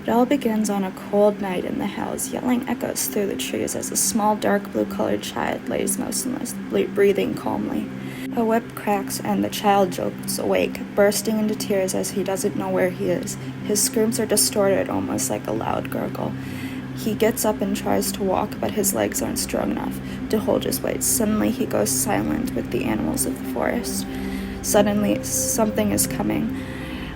It all begins on a cold night in the house. Yelling echoes through the trees as a small dark blue-colored child lays motionless, breathing calmly. A whip cracks and the child jolts awake, bursting into tears as he doesn't know where he is. His screams are distorted, almost like a loud gurgle. He gets up and tries to walk, but his legs aren't strong enough to hold his weight. Suddenly he goes silent with the animals of the forest. Suddenly something is coming.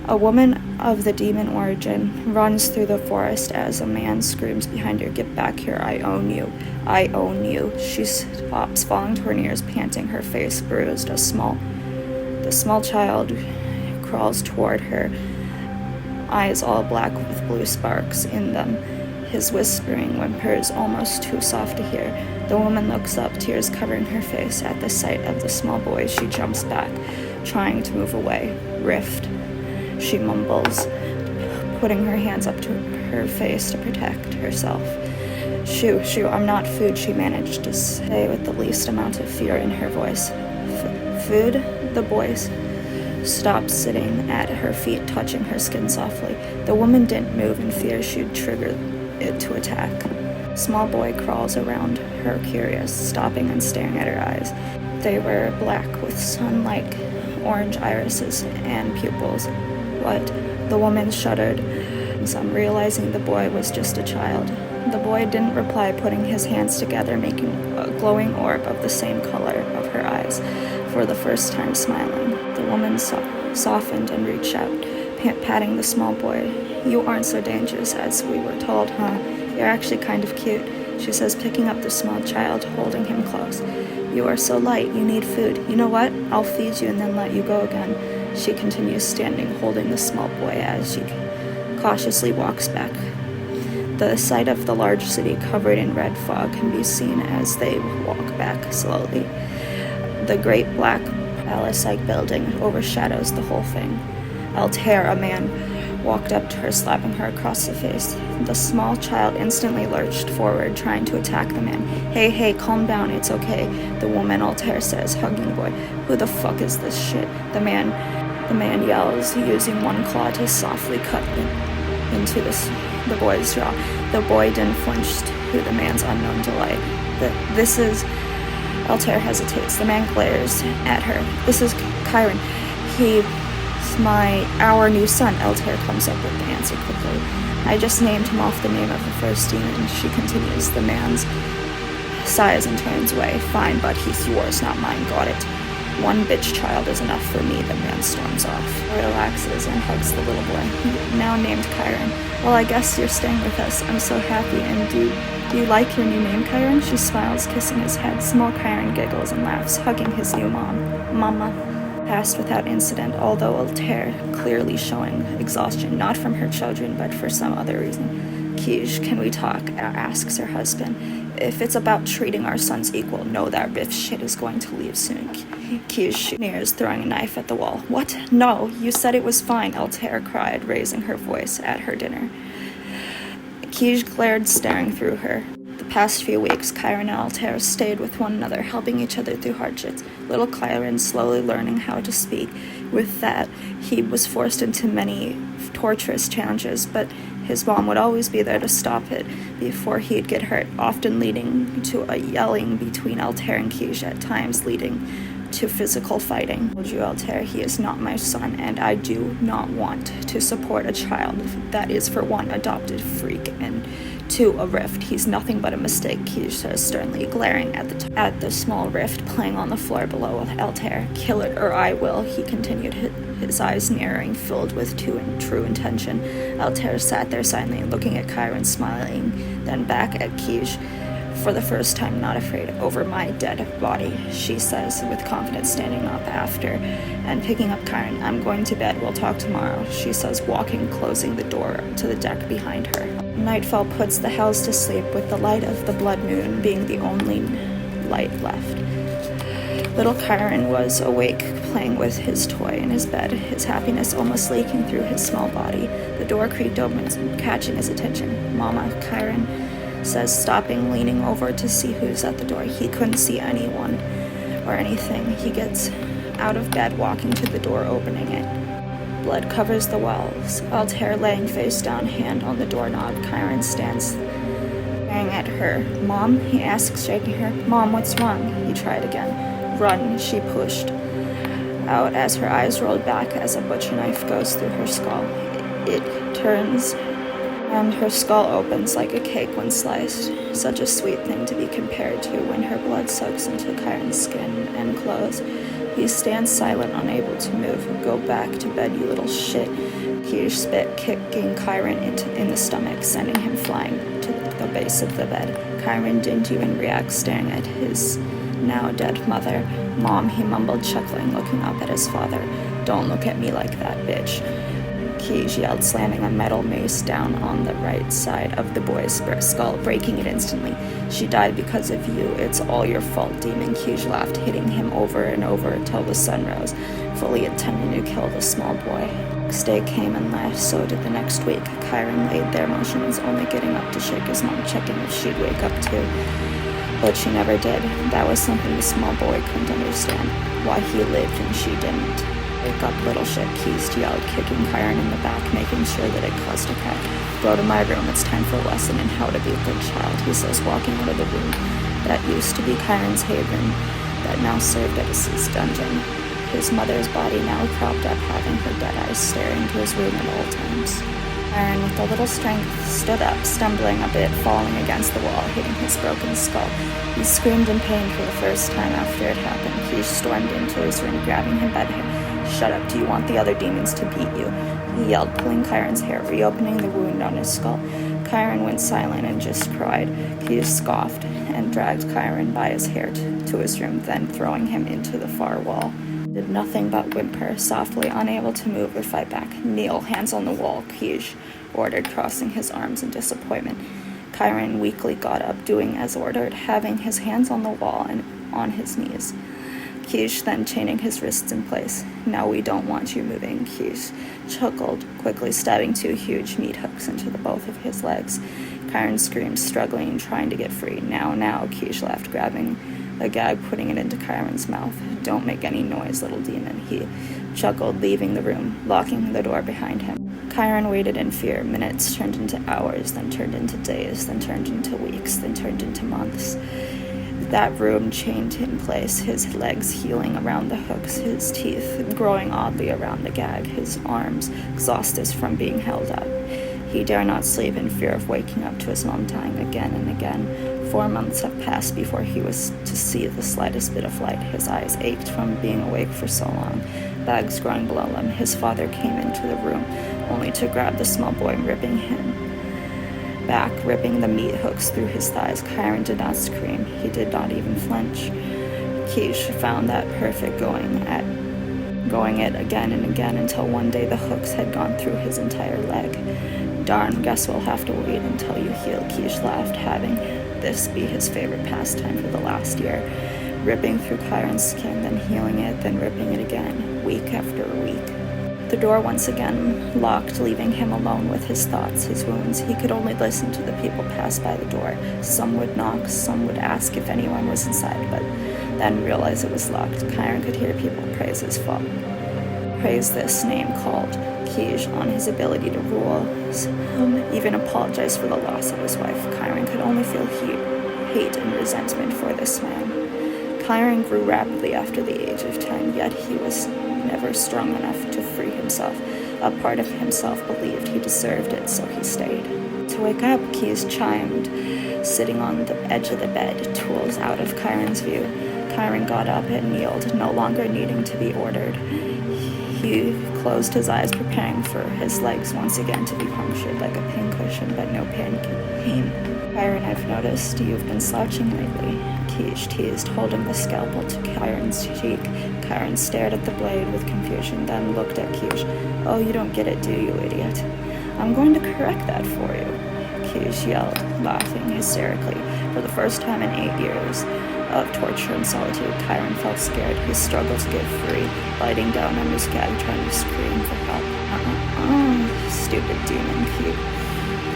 A woman of the demon origin runs through the forest as a man screams behind her, "Get back here, I own you, I own you." She stops, falling to her knees, panting, her face bruised. The small child crawls toward her, eyes all black with blue sparks in them. His whispering whimpers almost too soft to hear. The woman looks up, tears covering her face. At the sight of the small boy, she jumps back, trying to move away. "Rift," she mumbles, putting her hands up to her face to protect herself. Shoo, I'm not food," she managed to say with the least amount of fear in her voice. Food? The boy stopped, sitting at her feet, touching her skin softly. The woman didn't move in fear she'd trigger it to attack. Small boy crawls around her, curious, stopping and staring at her eyes. They were black with sun-like orange irises and pupils. What? The woman shuddered, some realizing the boy was just a child. The boy didn't reply, putting his hands together, making a glowing orb of the same color of her eyes, for the first time smiling. The woman softened and reached out, patting the small boy. "You aren't so dangerous as we were told, huh? You're actually kind of cute," she says, picking up the small child, holding him close. "You are so light, you need food. You know what? I'll feed you and then let you go again." She continues, standing, holding the small boy as she cautiously walks back. The sight of the large city covered in red fog can be seen as they walk back slowly. The great black palace-like building overshadows the whole thing. Altair, a man, walked up to her, slapping her across the face. The small child instantly lurched forward, trying to attack the man. Hey, calm down, it's okay," the woman, Altair says, hugging the boy. "Who the fuck is this shit?" The man yells, using one claw to softly cut into the boy's jaw. The boy didn't flinch to the man's unknown delight. "This is..." Altair hesitates. The man glares at her. "This is Chiron. He's our new son," Altair comes up with the answer quickly. "I just named him off the name of the first demon," she continues. The man's sighs and turns away. "Fine, but he's yours, not mine, got it? One bitch child is enough for me," the man storms off, relaxes, and hugs the little boy, now named Chiron. "Well, I guess you're staying with us. I'm so happy. And do you like your new name, Chiron?" She smiles, kissing his head. Small Chiron giggles and laughs, hugging his new mama. Passed without incident, although Altair clearly showing exhaustion, not from her children, but for some other reason. "Kij, can we talk?" asks her husband. "If it's about treating our sons equal, know that Riff shit is going to leave soon." Kij sneers, throwing a knife at the wall. "What? No, you said it was fine," Altair cried, raising her voice at her dinner. Kij glared, staring through her. The past few weeks, Chiron and Altair stayed with one another, helping each other through hardships. Little Chiron slowly learning how to speak. With that, he was forced into many torturous challenges, but his mom would always be there to stop it before he'd get hurt, often leading to a yelling between Altair and Kij, at times leading to physical fighting. "I told you, Altair, he is not my son, and I do not want to support a child that is, for one, adopted freak, and two, a rift. He's nothing but a mistake," Kij says sternly, glaring at the small rift playing on the floor below Altair. "Kill it, or I will," he continued, his eyes narrowing, filled with true intention. Altair sat there silently, looking at Chiron, smiling, then back at Kij. "For the first time, not afraid. Over my dead body," she says with confidence, standing up after and picking up Chiron. "I'm going to bed. We'll talk tomorrow," she says, closing the door to the deck behind her. Nightfall puts the house to sleep, with the light of the blood moon being the only light left. Little Chiron was awake, playing with his toy in his bed, his happiness almost leaking through his small body. The door creaked open, catching his attention. "Mama," Chiron says, stopping, leaning over to see who's at the door. He couldn't see anyone or anything. He gets out of bed, walking to the door, opening it. blood covers the walls. Altair laying face down, hand on the doorknob. Kyron stands staring at her. "Mom?" he asks, shaking her. "Mom, what's wrong?" He tried again. "Run," she pushed out as her eyes rolled back as a butcher knife goes through her skull. It turns and her skull opens like a cake when sliced. Such a sweet thing to be compared to when her blood soaks into Kyron's skin and clothes. He stands silent, unable to move. "Go back to bed, you little shit." He spit, kicking Kyron in the stomach, sending him flying to the base of the bed. Kyron didn't even react, staring at his now dead mother. "Mom," he mumbled, chuckling, looking up at his father. "Don't look at me like that, bitch," Kij yelled, slamming a metal mace down on the right side of the boy's skull, breaking it instantly. "She died because of you. It's all your fault, demon," Kij laughed, hitting him over and over until the sun rose, fully intending to kill the small boy. Next day came and left, so did the next week. Kyron laid there motionless, only getting up to shake his mom, checking if she'd wake up too. But she never did. That was something the small boy couldn't understand. Why he lived and she didn't. "Wake up, little shit," Keith yelled, kicking Kyron in the back, making sure that it caused a crack. "Go to my room. It's time for a lesson in how to be a good child," he says, walking out of the room that used to be Kyron's haven, that now served as his dungeon. His mother's body now propped up, having her dead eyes staring into his room at all times. Kyron, with a little strength, stood up, stumbling a bit, falling against the wall, hitting his broken skull. He screamed in pain for the first time after it happened. He stormed into his room, grabbing him by the hair. "Shut up, do you want the other demons to beat you?" he yelled, pulling Kyron's hair, reopening the wound on his skull. Kyron went silent and just cried. He scoffed and dragged Kyron by his hair to his room, then throwing him into the far wall. Did nothing but whimper, softly, unable to move or fight back. "Kneel, hands on the wall," Kij ordered, crossing his arms in disappointment. Kyron weakly got up, doing as ordered, having his hands on the wall and on his knees. Kij then chaining his wrists in place. "Now we don't want you moving," Kij chuckled, quickly stabbing 2 huge meat hooks into both of his legs. Kyron screamed, struggling, trying to get free. Now, Kij laughed, grabbing a gag, putting it into Kyron's mouth. "Don't make any noise, little demon," he chuckled, leaving the room, locking the door behind him. Kyron waited in fear. Minutes turned into hours, then turned into days, then turned into weeks, then turned into months. That room chained in place, his legs healing around the hooks, his teeth growing oddly around the gag, his arms exhausted from being held up. He dare not sleep in fear of waking up to his mom dying again and again. 4 months have passed before he was to see the slightest bit of light. His eyes ached from being awake for so long, bags growing below him. His father came into the room, only to grab the small boy, ripping him back, ripping the meat hooks through his thighs. Kyron did not scream. He did not even flinch. Kij found that perfect, going it again and again until one day the hooks had gone through his entire leg. "Darn, guess we'll have to wait until you heal," Kij laughed, having this be his favorite pastime for the last year. Ripping through Kyron's skin, then healing it, then ripping it again, week after week. The door once again locked, leaving him alone with his thoughts, his wounds. He could only listen to the people pass by the door. Some would knock, some would ask if anyone was inside, but then realize it was locked. Kyron could hear people praise his father, praise this name called Kij on his ability to rule. Some even apologize for the loss of his wife. Kyron could only feel hate and resentment for this man. Kyron grew rapidly after the age of 10, yet he was never strong enough to free himself. A part of himself believed he deserved it, so he stayed. To wake up, Kij chimed, sitting on the edge of the bed, tools out of Kyron's view. Kyron got up and kneeled, no longer needing to be ordered. He closed his eyes, preparing for his legs once again to be punctured like a pincushion, but no pain. "Kyron, I've noticed you've been slouching lately," Kij teased, holding the scalpel to Kyron's cheek. Kyron stared at the blade with confusion, then looked at Kij. "Oh, you don't get it, do you, idiot? I'm going to correct that for you," Kij yelled, laughing hysterically. For the first time in 8 years of torture and solitude, Kyron felt scared. He struggled to get free, biting down on his gag, trying to scream for help. Stupid demon,"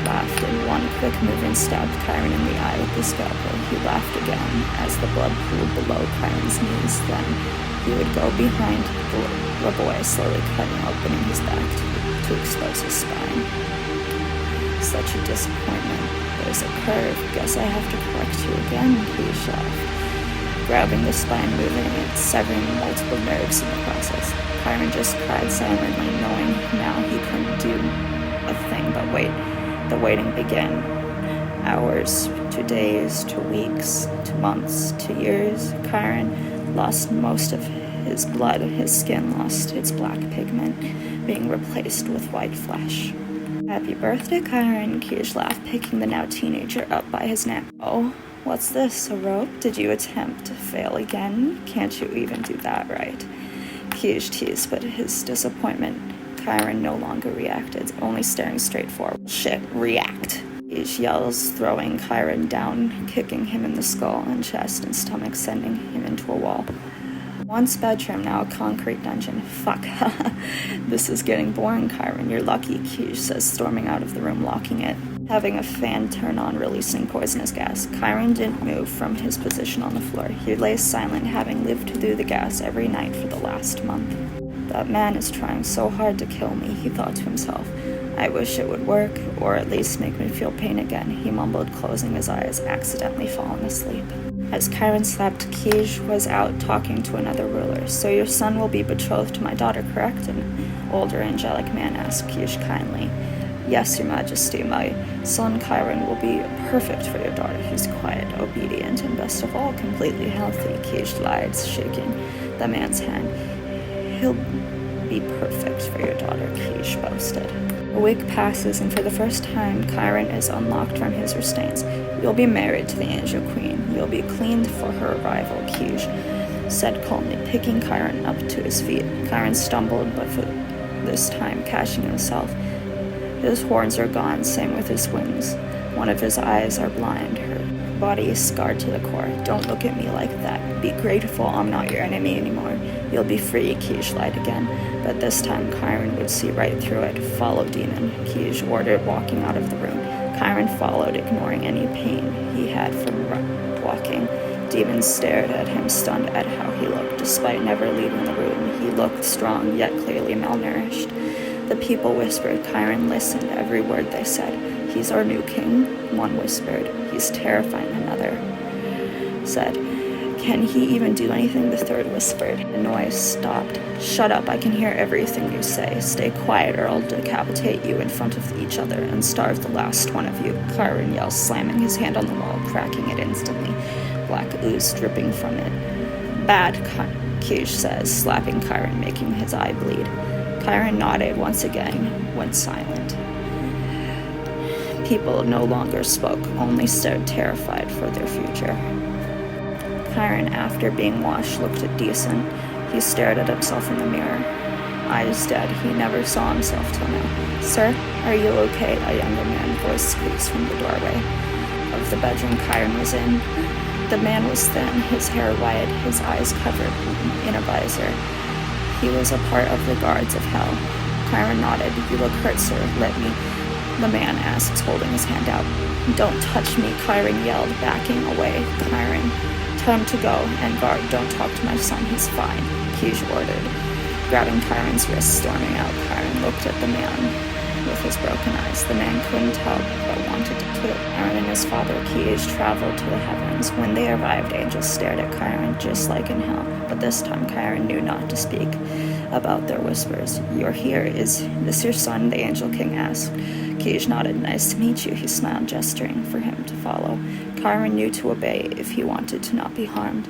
laughed. In one quick movement stabbed Chiron in the eye with the scalpel. He laughed again as the blood pooled below Chiron's knees. Then he would go behind the boy, slowly cutting open his back to expose his spine. Such a disappointment. There's a curve. Guess I have to correct you again, he laughed, grabbing the spine, moving it, severing multiple nerves in the process. Chiron just cried silently, knowing now he couldn't do a thing but wait. The waiting began. Hours, to days, to weeks, to months, to years. Chiron lost most of his blood. His skin lost its black pigment, being replaced with white flesh. Happy birthday, Chiron, Kij laughed, picking the now teenager up by his neck. Oh, what's this, a rope? Did you attempt to fail again? Can't you even do that right? Kij teased, but his disappointment, Chiron no longer reacted, only staring straight forward. Shit, react! Kij yells, throwing Chiron down, kicking him in the skull and chest and stomach, sending him into a wall. Once bedroom, now a concrete dungeon. Fuck, this is getting boring, Chiron. You're lucky, Kij says, storming out of the room, locking it, having a fan turn on, releasing poisonous gas. Chiron didn't move from his position on the floor. He lay silent, having lived through the gas every night for the last month. That man is trying so hard to kill me, he thought to himself. I wish it would work, or at least make me feel pain again, he mumbled, closing his eyes, accidentally falling asleep. As Chiron slept, Kij was out talking to another ruler. So your son will be betrothed to my daughter, correct? An older angelic man asked Kij kindly. Yes, your majesty, my son Chiron will be perfect for your daughter. He's quiet, obedient, and best of all, completely healthy, Kij lied, shaking the man's hand. He'll be perfect for your daughter, Kij boasted. A week passes, and for the first time, Chiron is unlocked from his restraints. You'll be married to the Angel Queen. You'll be cleaned for her arrival, Kij said calmly, picking Chiron up to his feet. Chiron stumbled, but for this time catching himself. His horns are gone, same with his wings. One of his eyes are blind. Her body is scarred to the core. Don't look at me like that. Be grateful I'm not your enemy anymore. You'll be free, Kij lied again. But this time Chiron would see right through it. Follow, demon, Kij ordered, walking out of the room. Chiron followed, ignoring any pain he had from walking. Demon stared at him, stunned at how he looked. Despite never leaving the room, he looked strong, yet clearly malnourished. The people whispered. Chiron listened, every word they said. He's our new king, one whispered. He's terrifying, another said. Can he even do anything? The third whispered. The noise stopped. Shut up, I can hear everything you say. Stay quiet or I'll decapitate you in front of each other and starve the last one of you, Chiron yelled, slamming his hand on the wall, cracking it instantly, black ooze dripping from it. Bad, Kij says, slapping Chiron, making his eye bleed. Chiron nodded once again, went silent. People no longer spoke, only stared terrified for their future. Chiron, after being washed, looked decent. He stared at himself in the mirror. Eyes dead, he never saw himself till now. Sir, are you okay? A younger man's voice squeaks from the doorway of the bedroom Chiron was in. The man was thin, his hair white, his eyes covered in a visor. He was a part of the guards of hell. Chiron nodded. You look hurt, sir. Let me, the man asked, holding his hand out. Don't touch me, Chiron yelled, backing away. Chiron, time to go, and guard, don't talk to my son, he's fine, Kij ordered. Grabbing Chiron's wrist, storming out, Chiron looked at the man with his broken eyes. The man couldn't help but wanted to kill. Chiron and his father, Kij, traveled to the heavens. When they arrived, angels stared at Chiron just like in hell. But this time, Chiron knew not to speak about their whispers. You're here. Is this your son? The angel king asked. Kij nodded. Nice to meet you, he smiled, gesturing for him to follow. Chiron knew to obey if he wanted to not be harmed.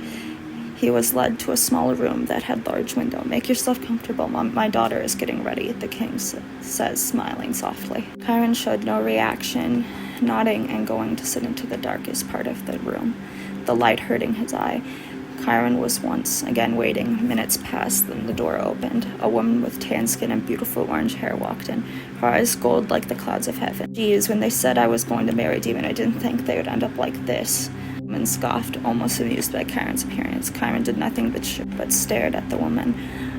He was led to a small room that had large window. Make yourself comfortable, Mom. My daughter is getting ready, the king says, smiling softly. Chiron showed no reaction, nodding and going to sit into the darkest part of the room, the light hurting his eye. Chiron was once again waiting. Minutes passed, then the door opened. A woman with tan skin and beautiful orange hair walked in, her eyes gold like the clouds of heaven. Geez, when they said I was going to marry Demon, I didn't think they would end up like this. The woman scoffed, almost amused by Chiron's appearance. Chiron did nothing but stared at the woman.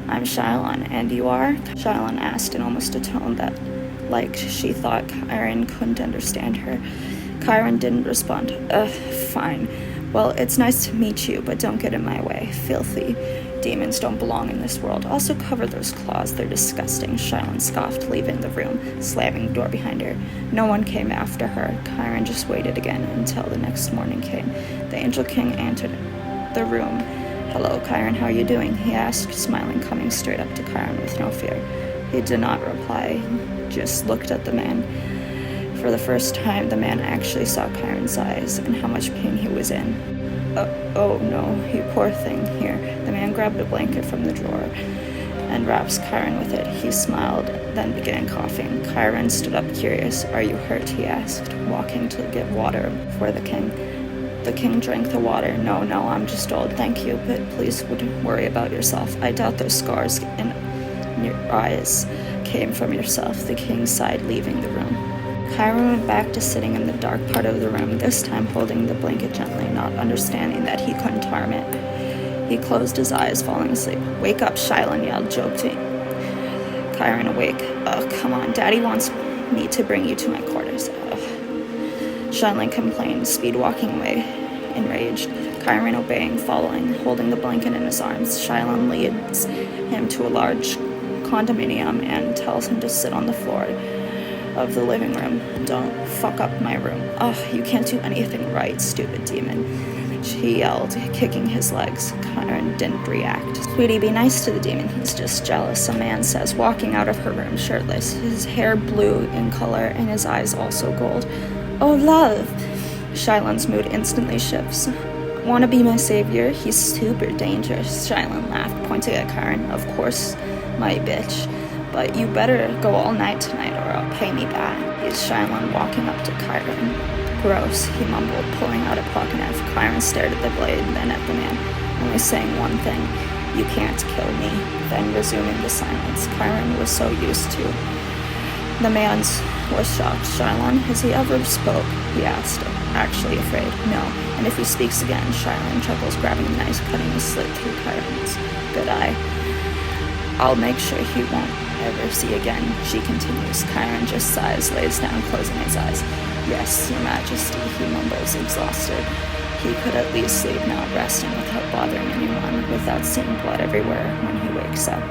I'm Shylon, and you are? Shylon asked in almost a tone that like she thought Kyron couldn't understand her. Kyron didn't respond. Fine. Well, it's nice to meet you, but don't get in my way. Filthy. Demons don't belong in this world. Also cover those claws. They're disgusting. Shylon scoffed, leaving the room, slamming the door behind her. No one came after her. Kyron just waited again until the next morning came. The Angel King entered the room. Hello, Kyron, how are you doing? He asked, smiling, coming straight up to Kyron with no fear. He did not reply, just looked at the man. For the first time, the man actually saw Kyron's eyes and how much pain he was in. Oh no, you poor thing. Here, the man grabbed a blanket from the drawer and wraps Kyron with it. He smiled, then began coughing. Kyron stood up curious. Are you hurt? He asked, walking to get water for the king. The king drank the water. No, I'm just old, thank you, but please wouldn't worry about yourself. I doubt those scars in your eyes came from yourself. The king sighed, leaving the room. Kyron went back to sitting in the dark part of the room, this time holding the blanket gently, not understanding that he couldn't harm it. He closed his eyes, falling asleep. Wake up, Shylon yelled, joking. Kyron awake. Come on, Daddy wants me to bring you to my quarters. Shylon complained, speed walking away, enraged. Kyron obeying, following, holding the blanket in his arms. Shylon leads him to a large condominium and tells him to sit on the floor of the living room. Don't fuck up my room. You can't do anything right, stupid demon. He yelled, kicking his legs. Kyron didn't react. Sweetie, be nice to the demon. He's just jealous, a man says, walking out of her room shirtless, his hair blue in color and his eyes also gold. Oh, love! Shylon's mood instantly shifts. Wanna be my savior? He's super dangerous. Shylon laughed, pointing at Kyron. Of course, my bitch. But you better go all night tonight or I'll pay me back. He's Shylon walking up to Kyron. Gross, he mumbled, pulling out a pocket knife. Kyron stared at the blade, then at the man, only saying one thing, you can't kill me. Then resuming the silence. Kyron was so used to. The man was shocked. Shylon, has he ever spoke? He asked, actually afraid. No, and if he speaks again, Shylon chuckles, grabbing a knife, cutting a slit through Kyron's good eye. I'll make sure he won't ever see again, she continues. Kyron just sighs, lays down, closing his eyes. Yes, your majesty, he mumbles, exhausted. He could at least sleep now, resting without bothering anyone, without seeing blood everywhere when he wakes up.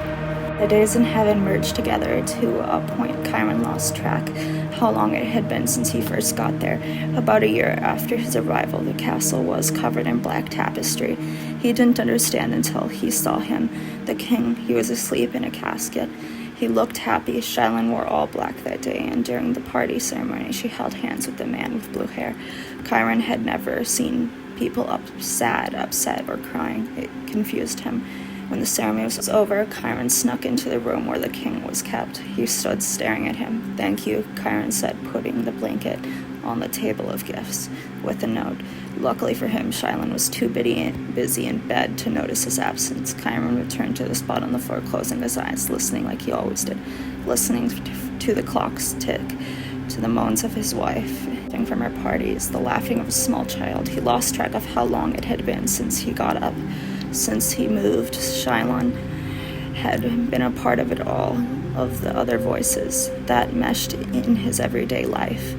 The days in heaven merged together to a point Kyron lost track how long it had been since he first got there. About a year after his arrival, the castle was covered in black tapestry. He didn't understand until he saw him, the king. He was asleep in a casket. He looked happy. Shylon wore all black that day, and during the party ceremony, she held hands with the man with blue hair. Kyron had never seen people sad, upset, or crying. It confused him. When the ceremony was over, Kyron snuck into the room where the king was kept. He stood staring at him. Thank you, Kyron said, putting the blanket on the table of gifts with a note. Luckily for him, Shylon was too busy in bed to notice his absence. Kyron returned to the spot on the floor, closing his eyes, listening like he always did, listening to the clock's tick, to the moans of his wife from her parties, the laughing of a small child. He lost track of how long it had been since he got up. Since he moved, Shylon had been a part of it all, of the other voices that meshed in his everyday life.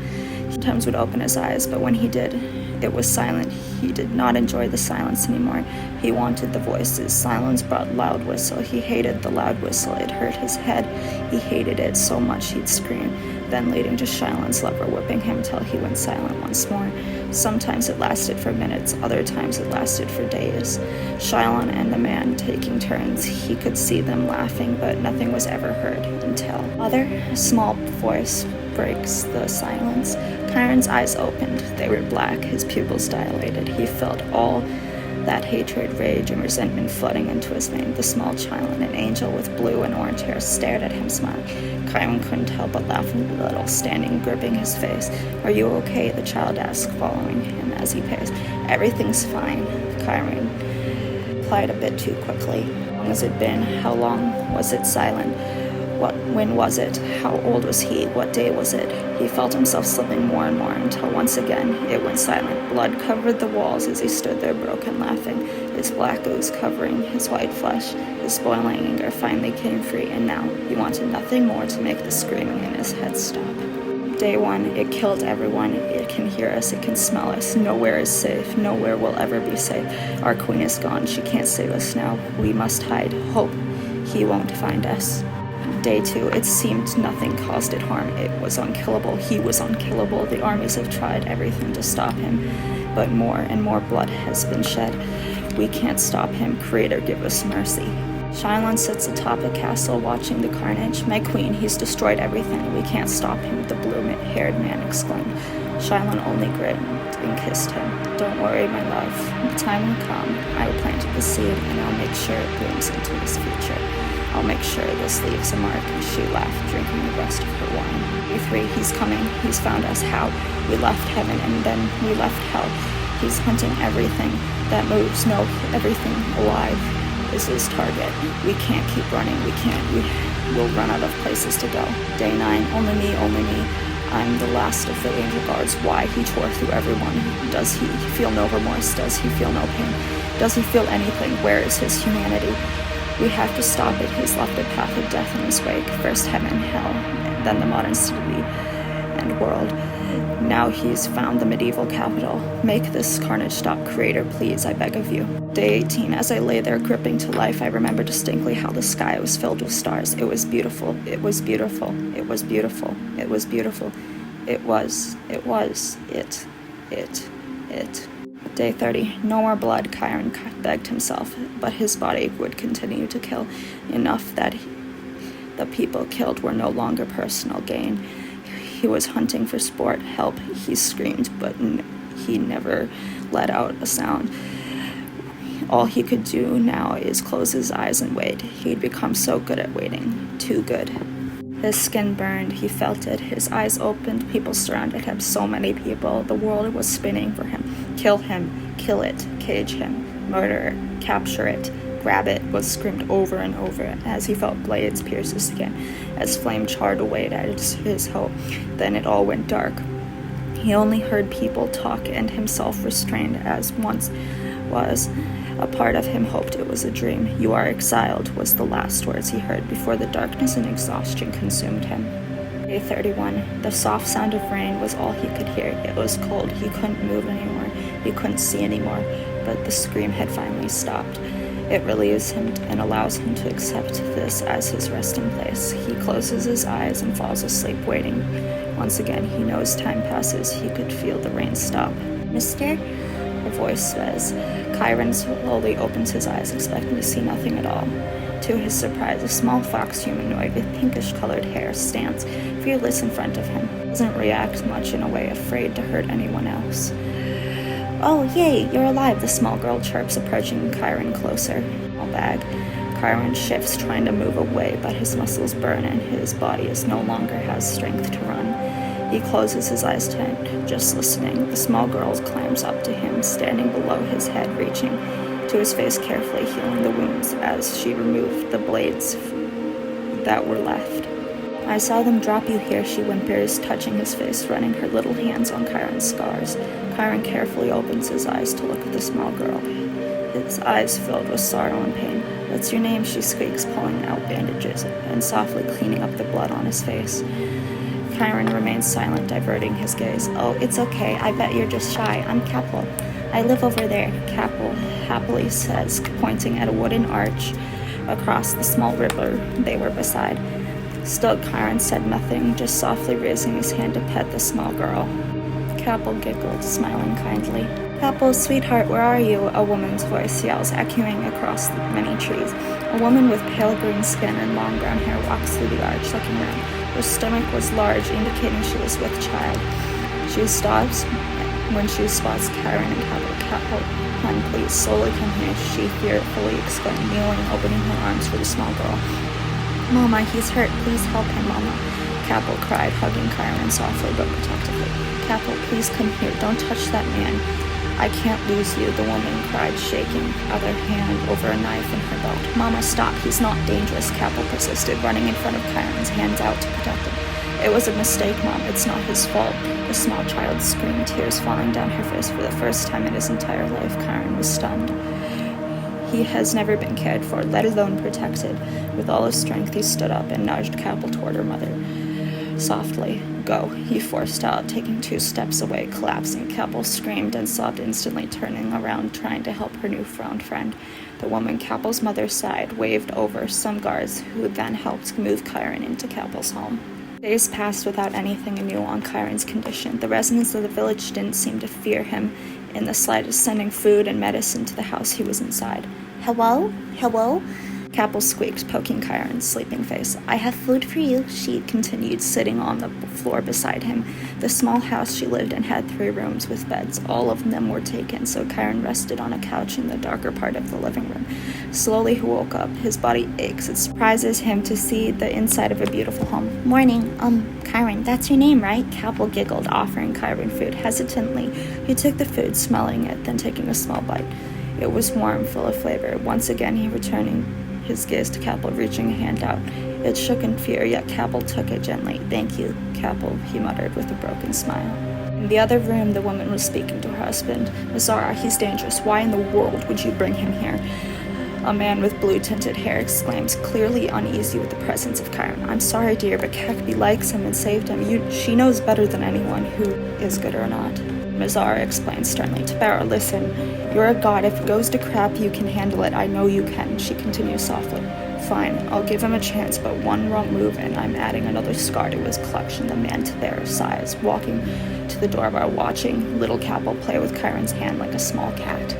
He sometimes would open his eyes, but when he did, it was silent. He did not enjoy the silence anymore. He wanted the voices. Silence brought loud whistle. He hated the loud whistle. It hurt his head. He hated it so much he'd scream, then leading to Shylon's lover whipping him till he went silent once more. Sometimes it lasted for minutes, other times it lasted for days. Shylon and the man taking turns. He could see them laughing, but nothing was ever heard until Mother, a small voice breaks the silence. Kyron's eyes opened. They were black, his pupils dilated. He felt all that hatred, rage, and resentment flooding into his veins. The small child, an angel with blue and orange hair, stared at him, smiling. Kyron couldn't help but laugh a little, standing, gripping his face. Are you okay? The child asked, following him as he paced. Everything's fine, Kyron replied a bit too quickly. How long has it been? How long was it silent? When was it? How old was he? What day was it? He felt himself slipping more and more until once again it went silent. Blood covered the walls as he stood there broken, laughing, his black ooze covering his white flesh. His boiling anger finally came free, and now he wanted nothing more to make the screaming in his head stop. Day one, it killed everyone. It can hear us, it can smell us. Nowhere is safe. Nowhere will ever be safe. Our queen is gone. She can't save us now. We must hide. Hope he won't find us. Day two, it seemed nothing caused it harm. It was unkillable. He was unkillable. The armies have tried everything to stop him, but more and more blood has been shed. We can't stop him. Creator, give us mercy. Shylon sits atop a castle watching the carnage. My queen, he's destroyed everything. We can't stop him, the blue-haired man exclaimed. Shylon only grinned and kissed him. Don't worry, my love. The time will come. I will plant the seed, and I'll make sure it blooms into his future. I'll make sure this leaves a mark. She laughed, drinking the rest of her wine. Day three, he's coming. He's found us. How? We left heaven, and then we left hell. He's hunting everything that moves. No, everything alive is his target. We can't keep running. We'll run out of places to go. Day nine, only me, only me. I'm the last of the angel guards. Why? He tore through everyone. Does he feel no remorse? Does he feel no pain? Does he feel anything? Where is his humanity? We have to stop it. He's left a path of death in his wake. First heaven, hell, then the modern city and world. Now he's found the medieval capital. Make this carnage stop, Creator, please, I beg of you. Day 18, as I lay there gripping to life, I remember distinctly how the sky was filled with stars. It was beautiful. It was beautiful. It was beautiful. It was beautiful. It was. Day 30, no more blood, Chiron begged himself, but his body would continue to kill, enough that the people killed were no longer personal gain. He was hunting for sport, help, he screamed, but he never let out a sound. All he could do now is close his eyes and wait. He'd become so good at waiting, too good. His skin burned, he felt it, his eyes opened, people surrounded him, so many people, the world was spinning for him. Kill him, kill it, cage him, murder it, capture it, grab it, was screamed over and over as he felt blades pierce his skin, as flame charred away at his hope. Then it all went dark. He only heard people talk and himself restrained as once was. A part of him hoped it was a dream. You are exiled, was the last words he heard before the darkness and exhaustion consumed him. Day 31. The soft sound of rain was all he could hear. It was cold. He couldn't move anymore. He couldn't see anymore. But the scream had finally stopped. It relieves him and allows him to accept this as his resting place. He closes his eyes and falls asleep, waiting. Once again, he knows time passes. He could feel the rain stop. Mister? A voice says. Chiron slowly opens his eyes, expecting to see nothing at all. To his surprise, a small fox humanoid with pinkish-colored hair stands fearless in front of him. He doesn't react much in a way, afraid to hurt anyone else. Oh, yay, you're alive, the small girl chirps, approaching Chiron closer. Small bag. Chiron shifts, trying to move away, but his muscles burn and his body no longer has strength to run. He closes his eyes tight, just listening. The small girl climbs up to him, standing below his head, reaching to his face carefully, healing the wounds as she removed the blades that were left. I saw them drop you here, she whimpers, touching his face, running her little hands on Chiron's scars. Chiron carefully opens his eyes to look at the small girl, his eyes filled with sorrow and pain. What's your name? She squeaks, pulling out bandages and softly cleaning up the blood on his face. Chiron remains silent, diverting his gaze. Oh, it's okay. I bet you're just shy. I'm Capel. I live over there, Capel happily says, pointing at a wooden arch across the small river they were beside. Still, Chiron said nothing, just softly raising his hand to pet the small girl. Capel giggled, smiling kindly. Capel, sweetheart, where are you? A woman's voice yells, echoing across the many trees. A woman with pale green skin and long brown hair walks through the arch, looking around. Her stomach was large, indicating she was with child. She stops when she spots Chiron and Capel. Capel, hon, please, slowly come here, she fearfully exclaimed, kneeling and opening her arms for the small girl. Mama, he's hurt. Please help him, Mama. Capel cried, hugging Chiron softly but protectively. Capel, please come here. Don't touch that man. I can't lose you, the woman cried, shaking other hand over a knife in her belt. Mama, stop, he's not dangerous, Capel persisted, running in front of Chiron's, hands out to protect him. It was a mistake, Mom, it's not his fault. The small child screamed, tears falling down her face. For the first time in his entire life, Chiron was stunned. He has never been cared for, let alone protected. With all his strength, he stood up and nudged Capel toward her mother. Softly, go, he forced out, taking 2 steps away, collapsing. Capel screamed and sobbed instantly, turning around, trying to help her newfound friend. The woman Capel's mother sighed, waved over some guards, who then helped move Chiron into Capel's home. Days passed without anything new on Chiron's condition. The residents of the village didn't seem to fear him in the slightest, sending food and medicine to the house he was inside. Hello? Hello? Capel squeaked, poking Chiron's sleeping face. I have food for you, she continued, sitting on the floor beside him. The small house she lived in had 3 rooms with beds. All of them were taken, so Chiron rested on a couch in the darker part of the living room. Slowly he woke up. His body aches. It surprises him to see the inside of a beautiful home. Morning, Chiron, that's your name, right? Capel giggled, offering Chiron food. Hesitantly, he took the food, smelling it, then taking a small bite. It was warm, full of flavor. Once again, he returning his gaze to Capel, reaching a hand out. It shook in fear, yet Capel took it gently. Thank you, Capel, he muttered with a broken smile. In the other room, the woman was speaking to her husband. Mazara, he's dangerous. Why in the world would you bring him here? A man with blue-tinted hair exclaims, clearly uneasy with the presence of Chiron. I'm sorry, dear, but Kakbi likes him and saved him. She knows better than anyone who is good or not. Mazara explained sternly. Tabara, listen. You're a god. If it goes to crap, you can handle it. I know you can, she continues softly. Fine, I'll give him a chance, but one wrong move and I'm adding another scar to his collection. The man to their size, walking to the door while watching little Capel play with Chiron's hand like a small cat.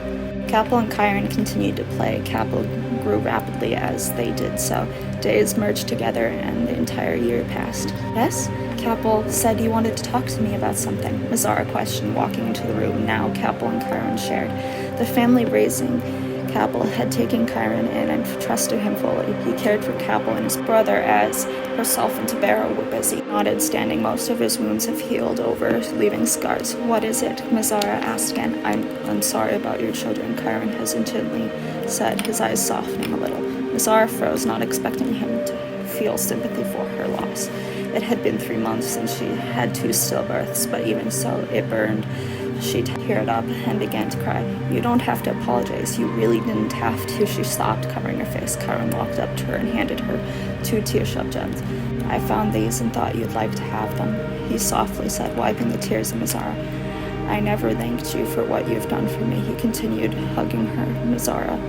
Capel and Chiron continued to play. Capel grew rapidly as they did so. Days merged together and the entire year passed. Yes? Capel said you wanted to talk to me about something. Mazara questioned, walking into the room. Now Capel and Chiron shared. The family raising Capel had taken Chiron in and trusted him fully. He cared for Capel and his brother as herself and Tabara were busy. Nodded, standing. Most of his wounds have healed over, leaving scars. What is it? Mazara asked again. I'm sorry about your children, Chiron hesitantly said, his eyes softening a little. Mazara froze, not expecting him to feel sympathy for her loss. It had been 3 months since she had 2 stillbirths, but even so, it burned. She teared up and began to cry. You don't have to apologize. You really didn't have to. She stopped, covering her face. Chiron walked up to her and handed her 2 tear-shot gems. I found these and thought you'd like to have them, he softly said, wiping the tears in Mazara. I never thanked you for what you've done for me, he continued, hugging her. Mazara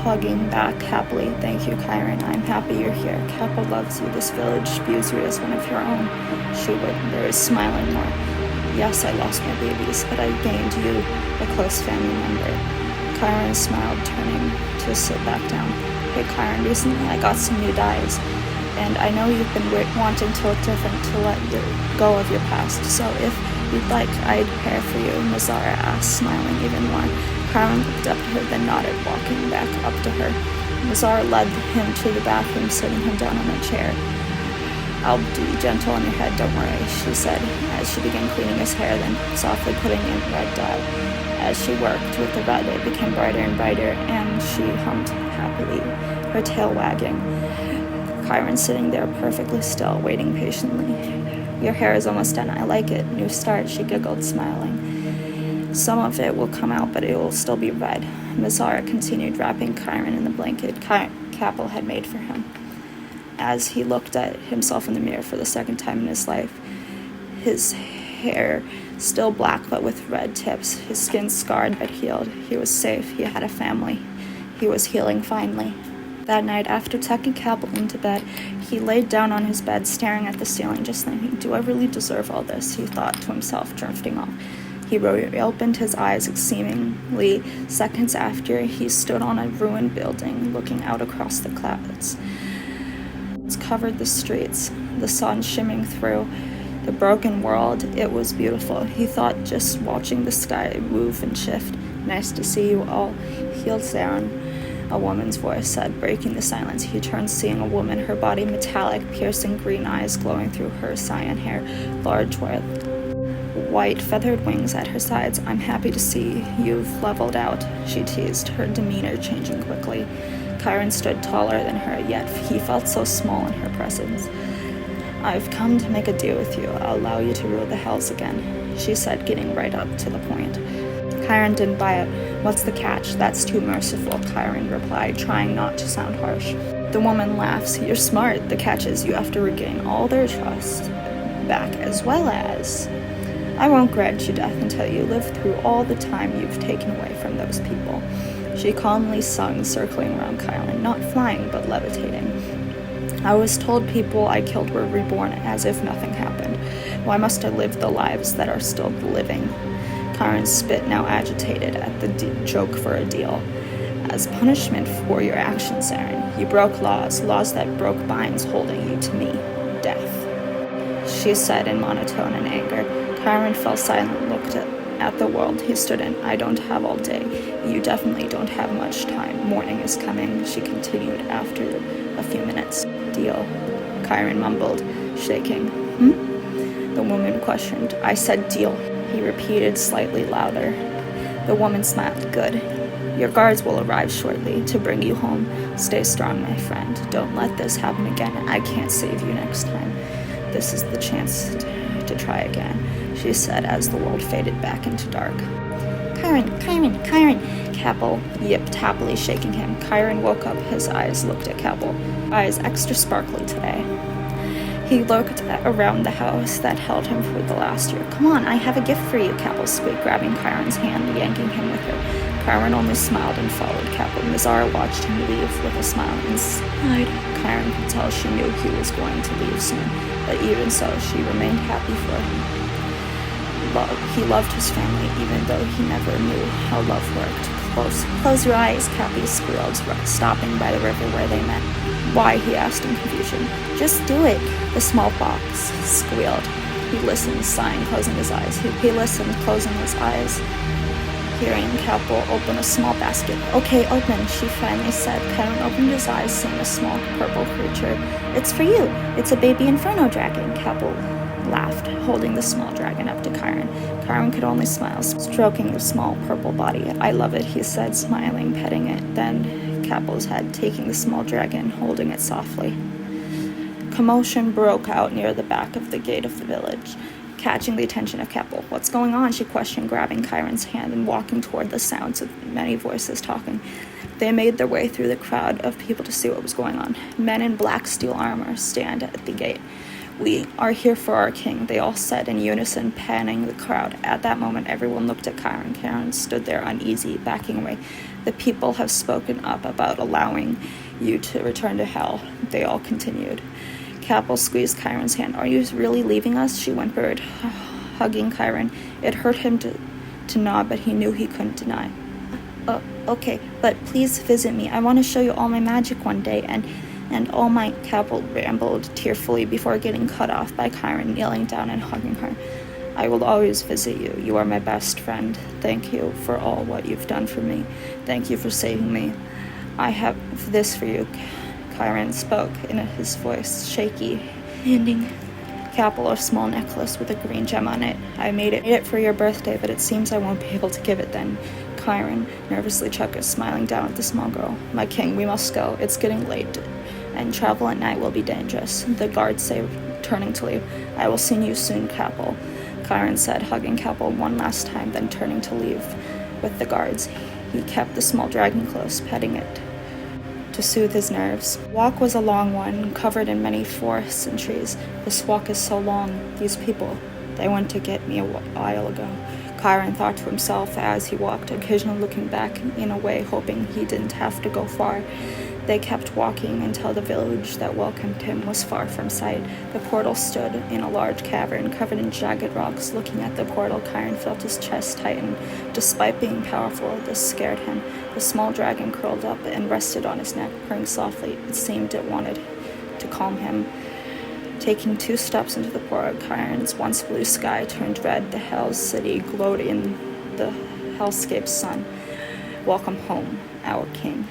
hugging back happily. Thank you, Chiron. I'm happy you're here. Capel loves you. This village views you as one of your own. She was smiling more. Yes, I lost my babies, but I gained you, a close family member. Chiron smiled, turning to sit back down. Hey, Chiron, recently I got some new dyes, and I know you've been wanting to look different, to let go of your past, so if you'd like, I'd pair for you, Mazara asked, smiling even more. Chiron looked up at her, then nodded, walking back up to her. Mazara led him to the bathroom, sitting him down on a chair. I'll be gentle on your head, don't worry, she said, as she began cleaning his hair, then softly putting in red dye. As she worked with the red, it became brighter and brighter, and she hummed happily, her tail wagging. Chiron sitting there perfectly still, waiting patiently. Your hair is almost done. I like it. New start, she giggled, smiling. Some of it will come out, but it will still be red. Mazara continued, wrapping Chiron in the blanket Capel had made for him. As he looked at himself in the mirror for the second time in his life, his hair still black but with red tips, his skin scarred but healed. He was safe. He had a family. He was healing finally. That night, after tucking Capel into bed, he laid down on his bed, staring at the ceiling, just thinking, do I really deserve all this? He thought to himself, drifting off. He reopened his eyes, seemingly seconds after. He stood on a ruined building, looking out across the clouds. It's covered the streets, the sun shimmering through the broken world. It was beautiful. He thought, just watching the sky move and shift. Nice to see you all. Heels down, a woman's voice said, breaking the silence. He turned, seeing a woman, her body metallic, piercing green eyes glowing through her cyan hair, large white feathered wings at her sides. I'm happy to see you've leveled out, she teased, her demeanor changing quickly. Chiron stood taller than her, yet he felt so small in her presence. I've come to make a deal with you. I'll allow you to rule the hells again, she said, getting right up to the point. Chiron didn't buy it. What's the catch? That's too merciful, Chiron replied, trying not to sound harsh. The woman laughs. You're smart. The catch is you have to regain all their trust back, as well as... I won't grudge you death until you live through all the time you've taken away from those people. She calmly sung, circling around Chiron, not flying, but levitating. I was told people I killed were reborn as if nothing happened. Why must I live the lives that are still living? Chiron spit, now agitated at the joke for a deal. As punishment for your actions, Aaron, you broke laws that broke binds holding you to me, death, she said in monotone and anger. Chiron fell silent, looked at the world he stood in. I don't have all day. You definitely don't have much time. Morning is coming, she continued after a few minutes. Deal, Chiron mumbled, shaking. The woman questioned. I said deal, he repeated slightly louder. The woman smiled. Good. Your guards will arrive shortly to bring you home. Stay strong, my friend. Don't let this happen again. I can't save you next time. This is the chance to try again, she said as the world faded back into dark. Chiron, Capel yipped, happily shaking him. Chiron woke up, his eyes looked at Capel. Eyes extra sparkly today. He looked around the house that held him for the last year. Come on, I have a gift for you, Capel squeaked, grabbing Chiron's hand, yanking him with her. Chiron only smiled and followed Capel. Mizara watched him leave with a smile inside. Chiron could tell she knew he was going to leave soon, but even so, she remained happy for him. He loved his family, even though he never knew how love worked. Close your eyes, Cappy squealed, stopping by the river where they met. Why? He asked in confusion. Just do it, the small fox squealed. He listened, sighing, closing his eyes. He listened, closing his eyes, hearing Capel open a small basket. Okay, open, she finally said. Chiron opened his eyes, seeing a small purple creature. It's for you. It's a baby inferno dragon, Capel laughed, holding the small dragon up to Chiron. Chiron could only smile, stroking the small purple body. I love it, he said, smiling, petting it. Then Capel's head, taking the small dragon, holding it softly. Commotion broke out near the back of the gate of the village, catching the attention of Capel. What's going on? She questioned, grabbing Chiron's hand and walking toward the sounds of many voices talking. They made their way through the crowd of people to see what was going on. Men in black steel armor stand at the gate. We are here for our king, they all said in unison, panning the crowd. At that moment, everyone looked at Chiron. Chiron stood there uneasy, backing away. The people have spoken up about allowing you to return to hell, they all continued. Capel squeezed Chiron's hand. Are you really leaving us? She whimpered, hugging Chiron. It hurt him to nod, but he knew he couldn't deny. Okay, but please visit me. I want to show you all my magic one day, and All Might, Capel rambled tearfully before getting cut off by Chiron, kneeling down and hugging her. I will always visit you. You are my best friend. Thank you for all what you've done for me. Thank you for saving me. I have this for you, Chiron spoke, in his voice shaky, handing Capel a small necklace with a green gem on it. I made it for your birthday, but it seems I won't be able to give it then. Chiron nervously chuckled, smiling down at the small girl. My king, we must go. It's getting late, and travel at night will be dangerous. The guards say, turning to leave. I will see you soon, Capel, Chiron said, hugging Capel one last time, then turning to leave with the guards. He kept the small dragon close, petting it to soothe his nerves. The walk was a long one, covered in many forests and trees. This walk is so long. These people, they went to get me a while ago, Chiron thought to himself as he walked, occasionally looking back in a way, hoping he didn't have to go far. They kept walking until the village that welcomed him was far from sight. The portal stood in a large cavern covered in jagged rocks. Looking at the portal, Chiron felt his chest tighten. Despite being powerful, this scared him. The small dragon curled up and rested on his neck, purring softly. It seemed it wanted to calm him. Taking 2 steps into the portal, Chiron's once blue sky turned red. The Hell's City glowed in the hellscape sun. Welcome home, our king.